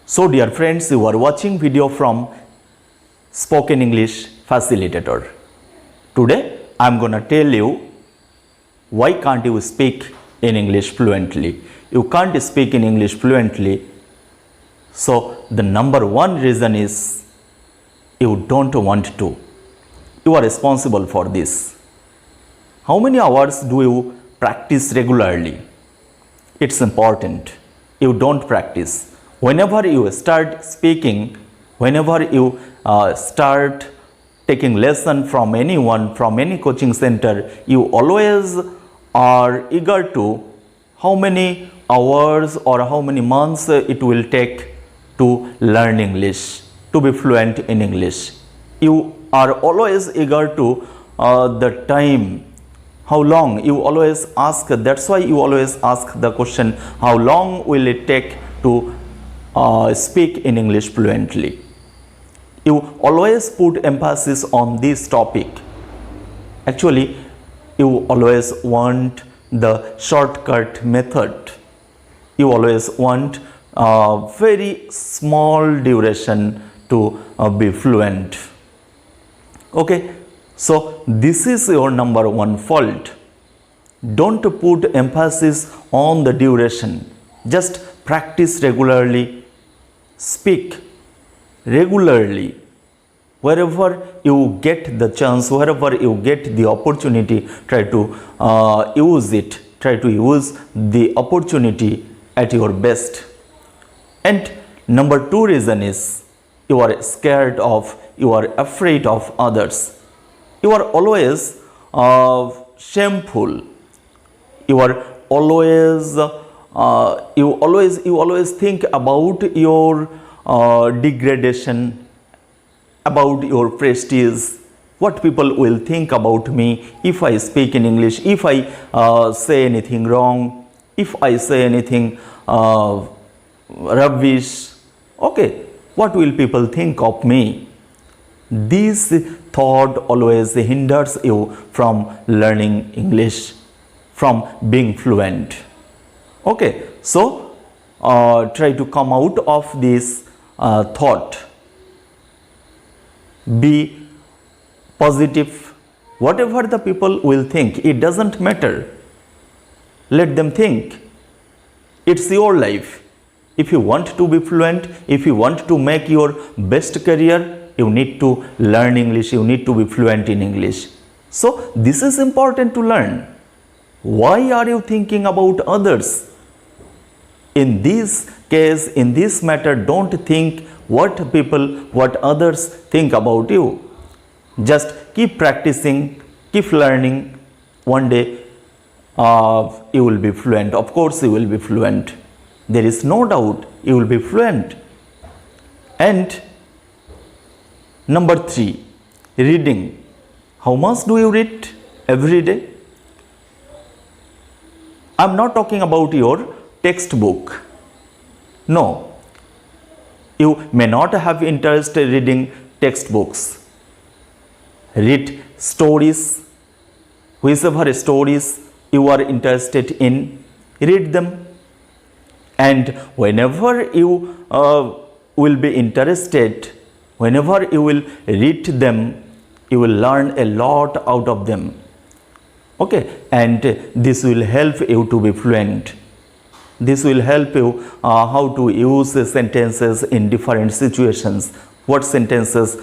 So dear friends, you are watching video from Spoken English Facilitator. Today I am gonna tell you why can't you speak in English fluently. You can't speak in English fluently. So the number one reason is you don't want to. You are responsible for this. How many hours do you practice regularly? It's important. You don't practice. Whenever you start speaking, whenever you start taking lesson from anyone, from any coaching center, you always are eager to how many hours or how many months it will take to learn English, to be fluent in English. You are always eager to the time, how long. You always ask, that's why you always ask the question, how long will it take to speak in English fluently. You always put emphasis on this topic. Actually, you always want the shortcut method. You always want a very small duration to be fluent. Okay, so this is your number one fault. Don't put emphasis on the duration. Just practice regularly. Speak regularly. Wherever you get the chance, wherever you get the opportunity, try to use it. Try to use the opportunity at your best. And number two reason is you are scared of, you are afraid of others. You are always shameful. You are always you always think about your degradation, about your prestige. What people will think about me if I speak in English, if I say anything wrong, if I say anything rubbish. Okay, what will people think of me? This thought always hinders you from learning English, from being fluent. Okay, so try to come out of this thought. Be positive. Whatever the people will think, it doesn't matter. Let them think. It's your life. If you want to be fluent, if you want to make your best career, you need to learn English, you need to be fluent in English. So this is important to learn. Why are you thinking about others? In this case, in this matter, don't think what people, what others think about you. Just keep practicing, keep learning. One day you will be fluent. Of course you will be fluent. There is no doubt you will be fluent. And number three, reading. How much do you read every day? I am not talking about your textbook. No, you may not have interest in reading textbooks. Read stories, whichever stories you are interested in, read them. And whenever you will be interested, whenever you will read them, you will learn a lot out of them. Okay, and this will help you to be fluent. This will help you how to use the sentences in different situations. What sentences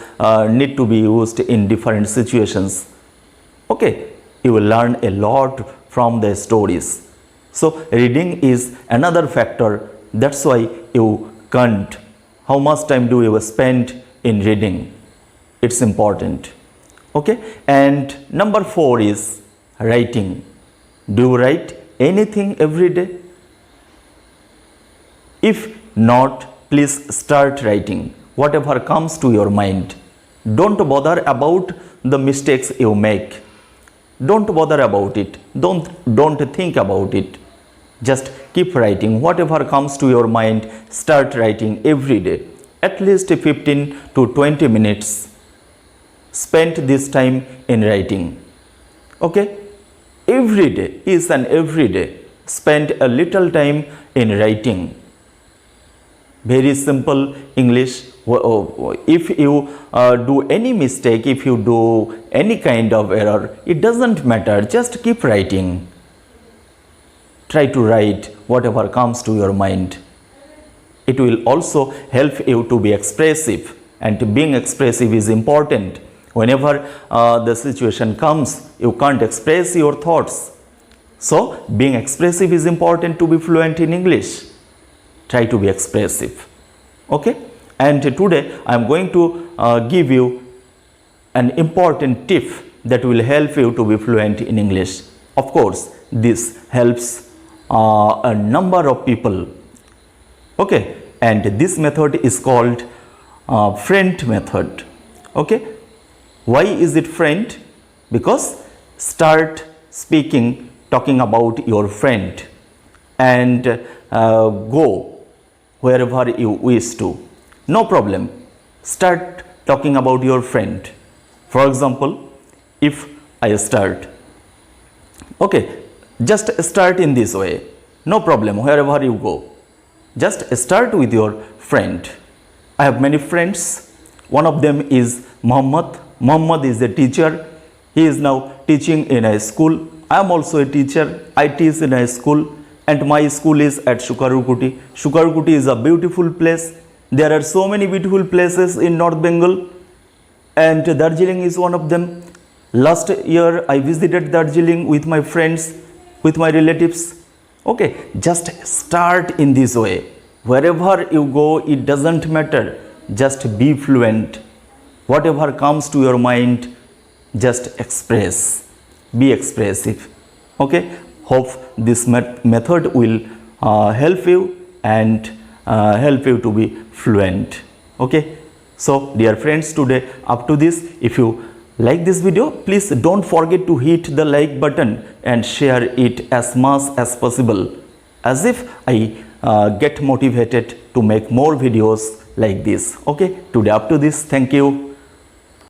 need to be used in different situations. Okay, you will learn a lot from the stories. So reading is another factor. That's why you can't. How much time do you spend in reading? It's important. Okay, and number four is writing. Do you write anything every day? If not, please start writing. Whatever comes to your mind. Don't bother about the mistakes you make. Don't bother about it. Don't think about it. Just keep writing. Whatever comes to your mind, start writing every day. At least 15 to 20 minutes. Spend this time in writing. Okay? Every day, each and every day, spend a little time in writing. very simple English. If you do any mistake, if you do any kind of error, it doesn't matter, just keep writing. Try to write whatever comes to your mind. It will also help you to be expressive, and being expressive is important. Whenever the situation comes, you can't express your thoughts. So being expressive is important to be fluent in English. Try to be expressive. Okay? And today I am going to give you an important tip that will help you to be fluent in English. Of course, this helps a number of people. Okay? And this method is called friend method. Okay? Why is it friend? Because start speaking, talking about your friend, and go wherever you wish to. No problem. Start talking about your friend. For example, if I start, okay, just start in this way. No problem, wherever you go. Just start with your friend. I have many friends. One of them is Muhammad. Muhammad is a teacher. He is now teaching in a school. I am also a teacher. I teach in a school, and my school is at Shukarukuti. Shukarukuti is a beautiful place. There are so many beautiful places in North Bengal, and Darjeeling is one of them. Last year I visited Darjeeling with my friends, with my relatives. Okay, just start in this way. Wherever you go, it doesn't matter. Just be fluent. Whatever comes to your mind, just express. Be expressive. Okay, hope this method will help you and help you to be fluent. Okay, so dear friends, today up to this, if you like this video, please don't forget to hit the like button and share it as much as possible, as if I get motivated to make more videos like this. Okay, today up to this, thank you.